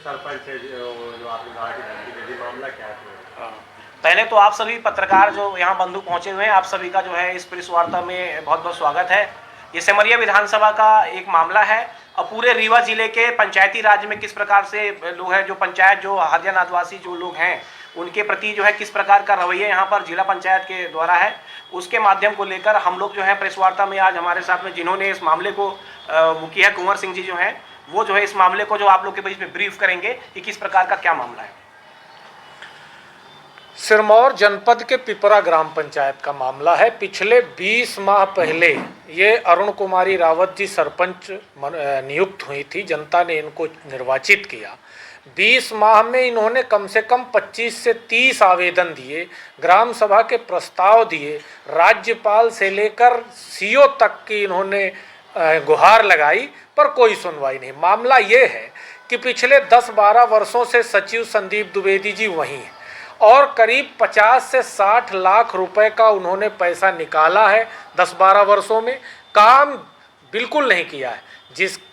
सरपंच है जो आपने कहा कि धमकी दे दी, मामला क्या है? पहले तो आप सभी पत्रकार जो यहाँ बंधु पहुंचे हुए हैं, आप सभी का जो है इस प्रेस वार्ता में बहुत बहुत स्वागत है। ये सिमरिया विधानसभा का एक मामला है और पूरे रीवा जिले के पंचायती राज में किस प्रकार से लोग हैं, जो पंचायत जो हरिजन आदिवासी जो लोग हैं उनके प्रति जो है किस प्रकार का रवैया यहाँ पर जिला पंचायत के द्वारा है, उसके माध्यम को लेकर हम लोग जो है प्रेस वार्ता में आज हमारे साथ में जिन्होंने इस मामले को वो किया, कुंवर सिंह जी जो हैं, वो जो है इस मामले को जो आप लोग के बीच में ब्रीफ करेंगे कि किस प्रकार का क्या मामला है। सिरमौर जनपद के पिपरा ग्राम पंचायत का मामला है। पिछले 20 माह पहले ये अरुण कुमारी रावत जी सरपंच नियुक्त हुई थी, जनता ने इनको निर्वाचित किया। 20 माह में इन्होंने कम से कम 25 से 30 आवेदन दिए, ग्राम सभा के प्रस्ताव दिए, राज्यपाल से लेकर सीओ तक की इन्होंने गुहार लगाई, पर कोई सुनवाई नहीं। मामला ये है कि पिछले 10-12 वर्षों से सचिव संदीप द्विवेदी जी वहीं हैं और करीब 50 से 60 लाख रुपए का उन्होंने पैसा निकाला है 10-12 वर्षों में, काम बिल्कुल नहीं किया है।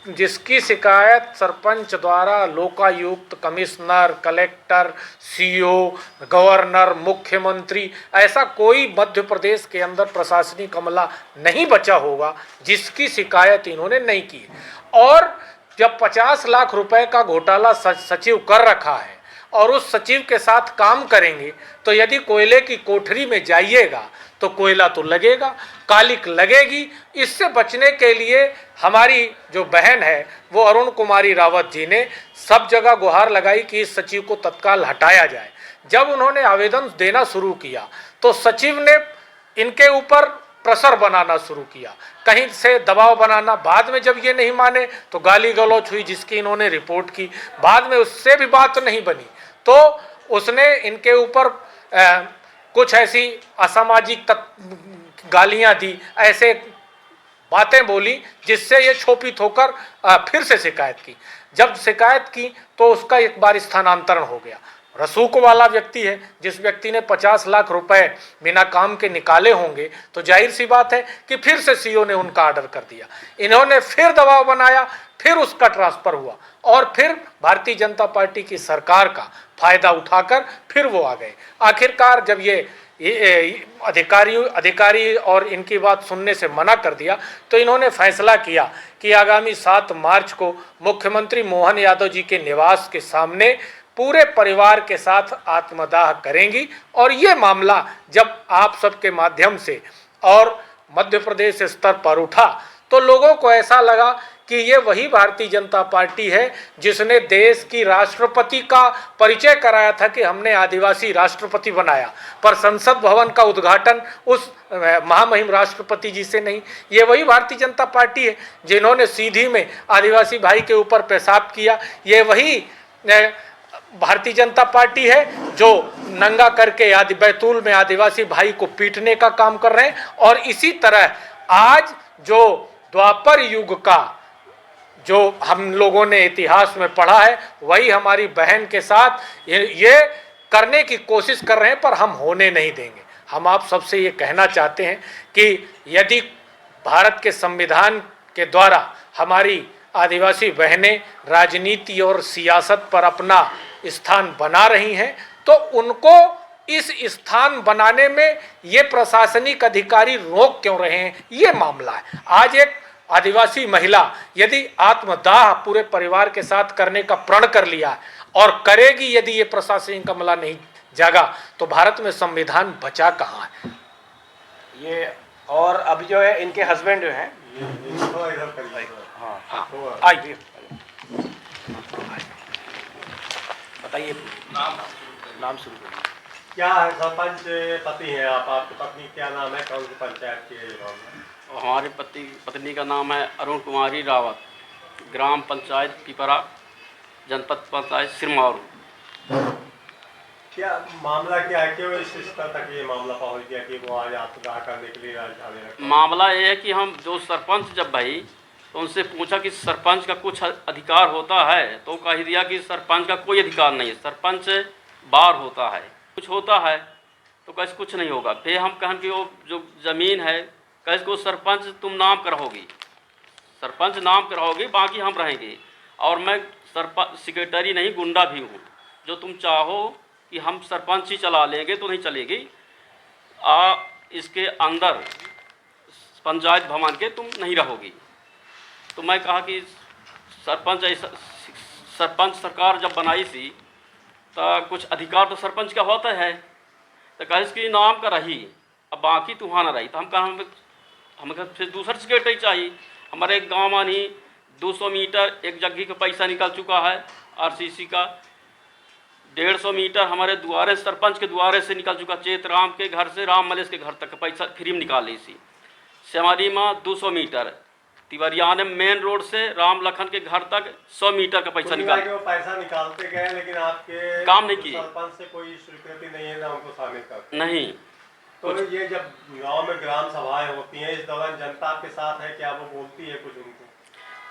जिसकी शिकायत सरपंच द्वारा Lokayukta, commissioner, collector, CO, governor, मुख्यमंत्री, ऐसा कोई मध्य प्रदेश के अंदर प्रशासनिक अमला नहीं बचा होगा जिसकी शिकायत इन्होंने नहीं की। और जब 50 लाख रुपए का घोटाला सचिव कर रखा है और उस सचिव के साथ काम करेंगे तो यदि कोयले की कोठरी में जाइएगा तो कोयला तो लगेगा, कालिक लगेगी। इससे बचने के लिए हमारी जो बहन है वो अरुण कुमारी रावत जी ने सब जगह गुहार लगाई कि इस सचिव को तत्काल हटाया जाए। जब उन्होंने आवेदन देना शुरू किया तो सचिव ने इनके ऊपर प्रेशर बनाना शुरू किया, कहीं से दबाव बनाना। बाद में जब ये नहीं माने तो गाली गलौच हुई, जिसकी इन्होंने रिपोर्ट की। बाद में उससे भी बात नहीं बनी तो उसने इनके ऊपर कुछ ऐसी असामाजिक गालियां दी, ऐसे बातें बोली जिससे ये क्षोभित होकर फिर से शिकायत की। जब शिकायत की तो उसका एक बार स्थानांतरण हो गया। रसूख वाला व्यक्ति है, जिस व्यक्ति ने 50 लाख रुपए बिना काम के निकाले होंगे तो जाहिर सी बात है कि फिर से सीओ ने उनका ऑर्डर कर दिया। इन्होंने फिर दबाव बनाया, फिर उसका ट्रांसफर हुआ और फिर भारतीय जनता पार्टी की सरकार का फायदा उठाकर फिर वो आ गए। आखिरकार जब ये अधिकारी और इनकी बात सुनने से मना कर दिया तो इन्होंने फैसला किया कि आगामी 7 मार्च को मुख्यमंत्री मोहन यादव जी के निवास के सामने पूरे परिवार के साथ आत्मदाह करेंगी। और ये मामला जब आप सबके माध्यम से और मध्य प्रदेश स्तर पर उठा तो लोगों को ऐसा लगा कि ये वही भारतीय जनता पार्टी है जिसने देश की राष्ट्रपति का परिचय कराया था कि हमने आदिवासी राष्ट्रपति बनाया, पर संसद भवन का उद्घाटन उस महामहिम राष्ट्रपति जी से नहीं। ये वही भारतीय जनता पार्टी है जिन्होंने सीधी में आदिवासी भाई के ऊपर पेशाब किया। ये वही भारतीय जनता पार्टी है जो नंगा करके बैतूल में आदिवासी भाई को पीटने का काम कर रहे हैं। और इसी तरह आज जो द्वापर युग का जो हम लोगों ने इतिहास में पढ़ा है वही हमारी बहन के साथ ये करने की कोशिश कर रहे हैं, पर हम होने नहीं देंगे। हम आप सबसे ये कहना चाहते हैं कि यदि भारत के संविधान के द्वारा हमारी आदिवासी बहनें राजनीति और सियासत पर अपना स्थान बना रही हैं तो उनको इस स्थान बनाने में ये प्रशासनिक अधिकारी रोक क्यों रहे हैं, ये मामला है। आज एक आदिवासी महिला यदि आत्मदाह पूरे परिवार के साथ करने का प्रण कर लिया और करेगी, यदि ये प्रशासनिक अमला नहीं जागा तो भारत में संविधान बचा कहाँ है। ये और अभी जो है इनके हस्बैंड जो हैं, हाँ आइए बताइए, नाम शुरू करिए। क्या है, सरपंच पति हैं आप, आपकी पत्नी क्या नाम है, कौन सी पंचायत के? हमारे पत्नी का नाम है अरुण कुमारी रावत, ग्राम पंचायत पिपरा, जनपद पंचायत सिरमौर। क्या मामला क्या है, क्यों इस स्तर तक ये मामला पहुंच गया कि वो आज आत्मदाह करने के लिए मामला ये है कि हम जो सरपंच जब भाई तो उनसे पूछा कि सरपंच का कुछ अधिकार होता है तो कह दिया कि सरपंच का कोई अधिकार नहीं है, सरपंच बार होता है, कुछ होता है तो कैसे कुछ नहीं होगा। फिर हम कहें कि वो जो ज़मीन है कैसे को सरपंच तुम नाम कराओगी, सरपंच नाम कराओगे, बाकी हम रहेंगे। और मैं सरपंच सेक्रेटरी नहीं, गुंडा भी हूँ। जो तुम चाहो कि हम सरपंच ही चला लेंगे तो नहीं चलेगी। इसके अंदर पंचायत भवन के तुम नहीं रहोगी। तो मैं कहा कि सरपंच सरकार जब बनाई थी तो कुछ अधिकार तो सरपंच का होता है। तो कहा इसके नाम का रही, अब बाकी तो वहाँ ना रही। तो हम कहा हमें फिर दूसरा सेक्रेटरी चाहिए। हमारे गाँव में नहीं 200 मीटर एक जगह का पैसा निकल चुका है, आरसीसी का 150 मीटर हमारे द्वारे सरपंच के द्वारे से निकल चुका। चेतराम के घर से राम मलेश के घर तक का पैसा फ्री में निकाल ली थी। सेमारी में 200 मीटर, तिवरिया ने मेन रोड से राम लखन के घर तक 100 मीटर का पैसा निकाल। वो पैसा निकालते गए लेकिन आपके काम नहीं किए। सरपंच से कोई स्वीकृति नहीं है ना उनको शामिल करते नहीं। तो ये जब गांव में ग्राम सभाएं होती हैं, इस दौरान जनता आपके साथ है, क्या वो बोलती है कुछ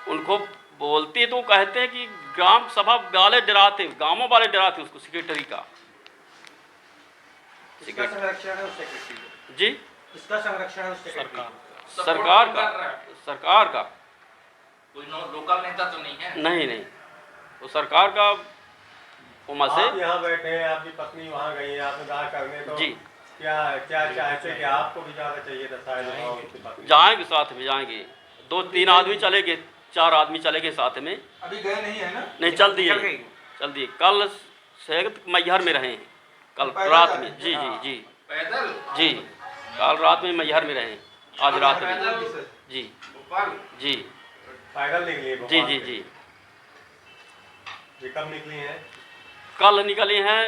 उनको बोलती तो कहते हैं कि ग्राम सभा वाले डराते, गांवों वाले डराते उसको सेक्रेटरी का। इसका संरक्षण है उस सेक्रेटरी जी, इसका संरक्षण है उस सरकार का कोई लोकल नेता तो नहीं है। नहीं, वो सरकार का उमा से। आप यहाँ बैठे हैं, आपकी पत्नी वहाँ गई है आत्मदाह करने, तो जी क्या चाहते कि आपको भी जाना चाहिए था शायद? जाएंगे, साथ में जाएंगे। 2-3 आदमी चलेंगे, 4 आदमी चलेंगे साथ में। अभी गए नहीं है ना? नहीं, चल दिए। कल से मैहर में रहे हैं, कल रात में। जी जी जी पैदल जी, कल रात में मैहर में रहे, आज रात में। जी जी पैदल निकली? जी जी जी। ये कब निकली हैं? कल निकली हैं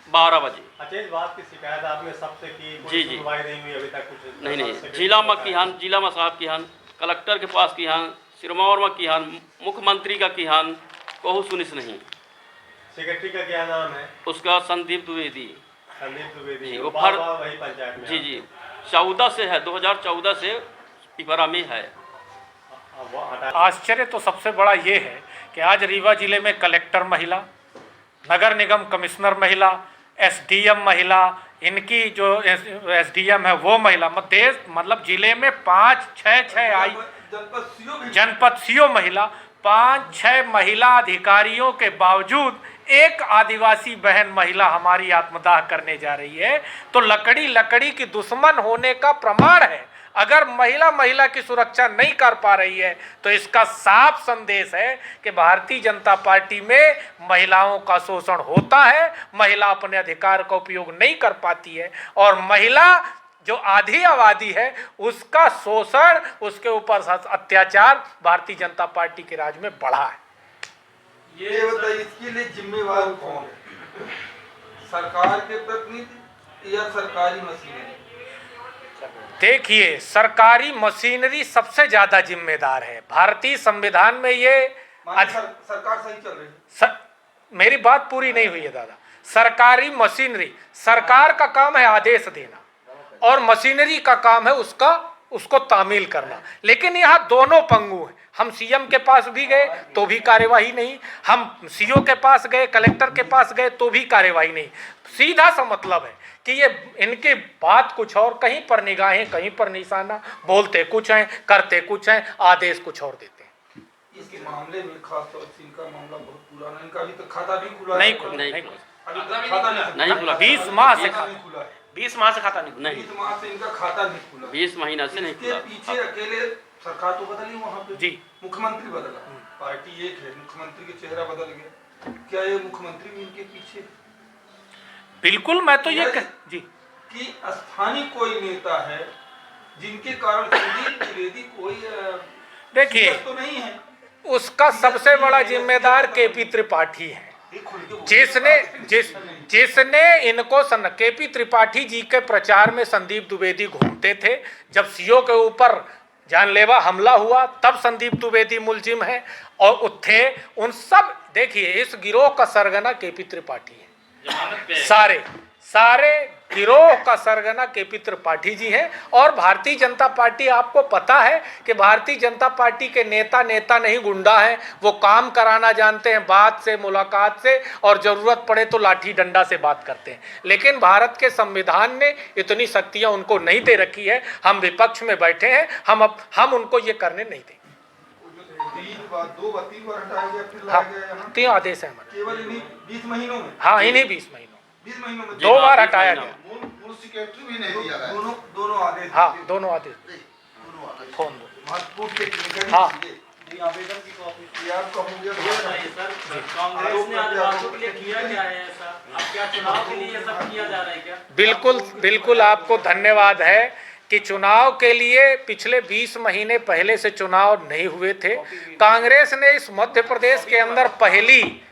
12 बजे। अच्छा, इस बात की शिकायत आपने सबसे की? जी जी। सुनवाई नहीं हुई अभी तक? कुछ नहीं, जिला में की हन, जिला में साहब की हन, कलेक्टर के पास की हन, सिरमौर में की हन, मुख्यमंत्री का की हन, कोई सुनिस नहीं। सेक्रेटरी का क्या नाम है? उसका संदीप द्विवेदी। संदीप द्विवेदी, वो वही पंचायत में? जी जी, 14 से है, 2014 से पिपरा में है। आश्चर्य तो सबसे बड़ा ये है कि आज रीवा जिले में कलेक्टर महिला, नगर निगम कमिश्नर महिला, एसडीएम महिला, इनकी जो एसडीएम है वो महिला, मतलब जिले में 5-6 आई, जनपद सीओ महिला, 5-6 महिला अधिकारियों के बावजूद एक आदिवासी बहन महिला हमारी आत्मदाह करने जा रही है। तो लकड़ी की दुश्मन होने का प्रमाण है। अगर महिला की सुरक्षा नहीं कर पा रही है तो इसका साफ संदेश है कि भारतीय जनता पार्टी में महिलाओं का शोषण होता है, महिला अपने अधिकार का उपयोग नहीं कर पाती है, और महिला जो आधी आबादी है उसका शोषण, उसके ऊपर अत्याचार भारतीय जनता पार्टी के राज में बढ़ा है। ये बताइए, इसके लिए जिम्मेवार कौन है? सरकार के प्रतिनिधि या सरकारी मशीनरी? देखिए, सरकारी मशीनरी सबसे ज्यादा जिम्मेदार है। भारतीय संविधान में ये सरकार सही चल रही है। मेरी बात पूरी नहीं हुई है दादा। सरकारी मशीनरी, सरकार का काम है आदेश देना और मशीनरी का काम है उसको तामील करना। लेकिन यहाँ दोनों पंगु हैं। हम सीएम के पास भी गए तो भी कार्यवाही नहीं, हम सीओ के पास गए, कलेक्टर के पास गए तो भी कार्यवाही नहीं। सीधा सा मतलब है कि ये इनकी बात कुछ और, कहीं पर निगाहें कहीं पर निशाना, बोलते कुछ हैं करते कुछ हैं, आदेश कुछ और देते हैं। इस मामले में खास तौर से इनका मामला बहुत पुराना है। इनका अभी तक खाता भी खुला नहीं, खाता नहीं खुला। 20 माह से खाता नहीं खुला है। 20 माह से खाता नहीं। 20 माह से इनका खाता नहीं खुला। 20 महीना से नहीं खुला। पीछे अकेले सरकार तो बदली, वहाँ पे जी मुख्यमंत्री बदला, पार्टी एक है, मुख्यमंत्री के चेहरा बदल गया। क्या ये मुख्यमंत्री भी इनके पीछे? बिल्कुल। मैं तो ये जी कि स्थानीय कोई नेता है जिनके कारण संदीप द्विवेदी कोई देखिए तो नहीं है, उसका सबसे बड़ा जिम्मेदार केपी त्रिपाठी है, जिसने इनको केपी त्रिपाठी जी के प्रचार में संदीप द्विवेदी घूमते थे। जब सीओ के ऊपर जानलेवा हमला हुआ तब संदीप द्विवेदी मुलजिम है और थे उन सब। देखिए, इस गिरोह का सरगना केपी त्रिपाठी है। सारे गिरोह का सरगना केपी त्रिपाठी जी हैं। और भारतीय जनता पार्टी, आपको पता है कि भारतीय जनता पार्टी के नेता नहीं गुंडा हैं। वो काम कराना जानते हैं, बात से, मुलाकात से, और जरूरत पड़े तो लाठी डंडा से बात करते हैं। लेकिन भारत के संविधान ने इतनी शक्तियां उनको नहीं दे रखी है। हम विपक्ष में बैठे हैं, हम उनको ये करने नहीं देंगे। दो बार 3 बार हटाया गया, फिर हाँ, लाया गया यहाँ 3 आदेश है हमारे। केवल इन्हीं 20 महीनों में। हाँ, इन्हीं 20 महीनों 20 महीनों में 2 बार हटाया गया। मूल सेक्रेटरी भी नहीं दिया गया। दोनों आदेश। हाँ, दोनों आदेश फोन दो। महत्वपूर्ण टेक्निकल हाँ। आवेदन की कॉपी आपका हो गया। कांग्रेस ने आदिवासियों के लिए किया क्या है ऐसा? अब क्या चुनाव के लिए ये सब किया जा रहा है क्या? बिल्कुल बिल्कुल, आपको धन्यवाद है कि चुनाव के लिए पिछले 20 महीने पहले से चुनाव नहीं हुए थे। कांग्रेस ने इस मध्य प्रदेश के अंदर पहली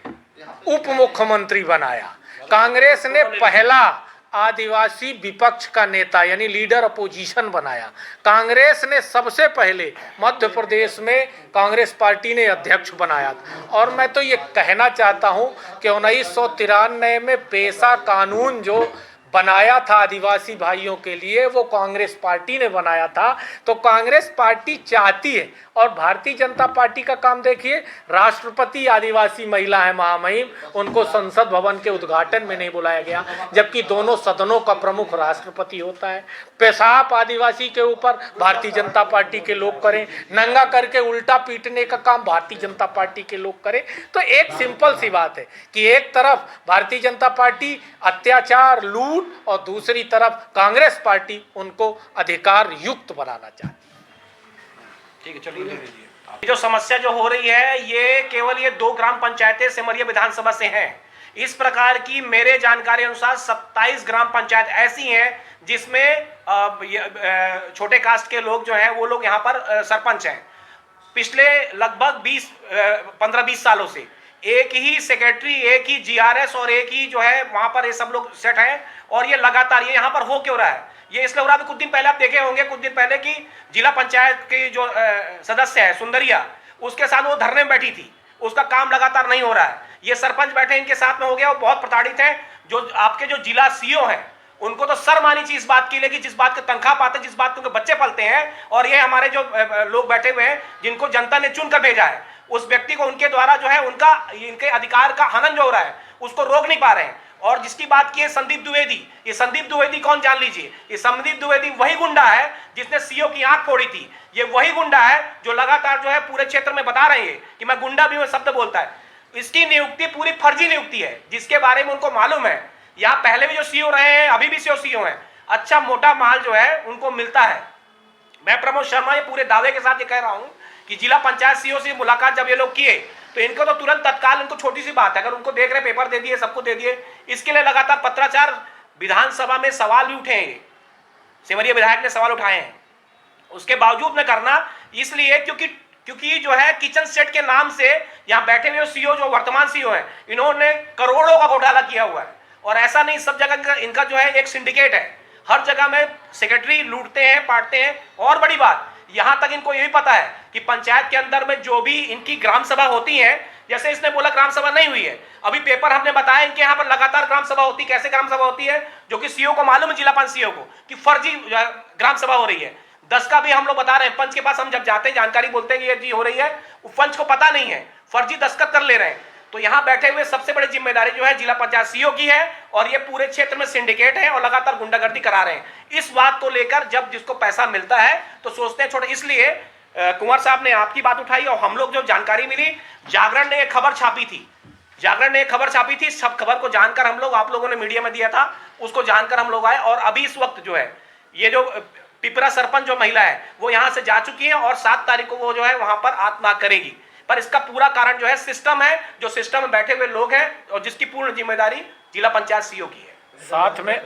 उप मुख्यमंत्री बनाया। कांग्रेस ने पहला आदिवासी विपक्ष का नेता यानी लीडर अपोजिशन बनाया। कांग्रेस ने सबसे पहले मध्य प्रदेश में कांग्रेस पार्टी ने अध्यक्ष बनाया। और मैं तो ये कहना चाहता हूं कि 1993 में पेशा कानून जो बनाया था आदिवासी भाइयों के लिए, वो कांग्रेस पार्टी ने बनाया था। तो कांग्रेस पार्टी चाहती है, और भारतीय जनता पार्टी का काम देखिए, राष्ट्रपति आदिवासी महिला है महामहिम, उनको संसद भवन के उद्घाटन में नहीं बुलाया गया, जबकि दोनों सदनों का प्रमुख राष्ट्रपति होता है। पेशाब आदिवासी के ऊपर भारतीय जनता पार्टी के लोग करें, नंगा करके उल्टा पीटने का काम भारतीय जनता पार्टी के लोग करें। तो एक सिंपल सी बात है कि एक तरफ भारतीय जनता पार्टी अत्याचार, लूट, और दूसरी तरफ कांग्रेस पार्टी उनको अधिकार युक्त बनाना चाहती है। ठीक है, चलिए। जो समस्या जो हो रही है, ये केवल ये 2 ग्राम पंचायतें सिमरिया विधानसभा से हैं। इस प्रकार की मेरे जानकारी अनुसार 27 ग्राम पंचायत ऐसी हैं जिसमें छोटे कास्ट के लोग जो हैं वो लोग यहाँ पर सरपंच हैं। पिछले लगभग 15-20 सालों से एक ही सेक्रेटरी, एक ही जीआरएस और एक ही जो है वहां पर ये सब लोग सेट हैं। और ये लगातार ये यहाँ पर हो क्यों रहा है? ये इसलिए हो रहा है, कुछ दिन पहले आप देखे होंगे, कुछ दिन पहले की जिला पंचायत के जो सदस्य है सुंदरिया, उसके साथ वो धरने में बैठी थी, उसका काम लगातार नहीं हो रहा है। ये सरपंच बैठे इनके साथ में हो गया, वो बहुत प्रताड़ित हैं। जो आपके जो जिला सीओ हैं उनको तो शर्म आनी चाहिए इस बात की, लेकिन जिस बात के तनख्वाह पाते हैं, जिस बात के उनके बच्चे पलते हैं, और ये हमारे जो लोग बैठे हुए हैं जिनको जनता ने चुनकर भेजा है, उस व्यक्ति को उनके द्वारा जो है इनके अधिकार का हनन जो हो रहा है उसको रोक नहीं पा रहे हैं। और जिसकी बात की है संदीप द्विवेदी, ये संदीप द्विवेदी कौन जान लीजिए, ये संदीप द्विवेदी वही गुंडा है जिसने सीओ की आंख फोड़ी थी। ये वही गुंडा है जो लगातार जो है पूरे क्षेत्र में बता रहे हैं कि मैं गुंडा भी हूं शब्द बोलता है। इसकी नियुक्ति पूरी फर्जी नियुक्ति है, जिसके बारे में उनको मालूम है। यहाँ पहले भी जो सीओ रहे हैं, अभी भी सीओ हैं, अच्छा मोटा माल जो है उनको मिलता है। मैं प्रमोद शर्मा ये पूरे दावे के साथ ये कह रहा हूं कि जिला पंचायत सीओ से मुलाकात जब ये लोग किए तो इनको तो तुरंत तत्काल, इनको छोटी सी बात है, अगर उनको देख रहे पेपर दे दिए, सबको दे दिए। इसके लिए लगातार पत्राचार, विधानसभा में सवाल भी उठे हैं, सिमरिया विधायक ने सवाल उठाए हैं, उसके बावजूद न करना इसलिए क्योंकि जो है किचन सेट के नाम से यहाँ बैठे हुए सीओ, जो वर्तमान सीओ है, इन्होंने करोड़ों का घोटाला किया हुआ है। और ऐसा नहीं, सब जगह इनका जो है एक सिंडिकेट है, हर जगह में सेक्रेटरी लूटते हैं, पाटते हैं। और बड़ी बात, यहां तक इनको यह भी पता है कि पंचायत के अंदर में जो भी इनकी ग्राम सभा होती है, जैसे इसने बोला ग्राम सभा नहीं हुई है, अभी पेपर हमने बताया इनके यहाँ पर लगातार ग्राम सभा होती है। कैसे ग्राम सभा होती है? जो कि सीओ को मालूम है, जिला पंच सीओ को, कि फर्जी ग्राम सभा हो रही है। 10 का भी हम लोग बता रहे हैं, पंच के पास हम जब जाते हैं जानकारी बोलते हैं कि ये चीज हो रही है, वो पंच को पता नहीं है, फर्जी दस्तखत कर ले रहे हैं। तो यहाँ बैठे हुए सबसे बड़ी जिम्मेदारी जो है जिला पंचायत सीओ की है, और ये पूरे क्षेत्र में सिंडिकेट है और लगातार गुंडागर्दी करा रहे हैं। इस बात को लेकर जब जिसको पैसा मिलता है तो सोचते हैं छोटे, इसलिए कुंवर साहब ने आपकी बात उठाई और हम लोग जो जानकारी मिली, जागरण ने एक खबर छापी थी, सब खबर को जानकर हम लोग, आप लोगों ने मीडिया में दिया था, उसको जानकर हम लोग आए। और अभी इस वक्त जो है ये जो पिपरा सरपंच जो महिला है वो यहाँ से जा चुकी है और 7 तारीख को वो जो है वहां पर आत्महत्या करेगी। पर इसका पूरा कारण जो है सिस्टम है, जो सिस्टम में बैठे हुए लोग हैं और जिसकी पूर्ण जिम्मेदारी जिला पंचायत सीओ की है। साथ में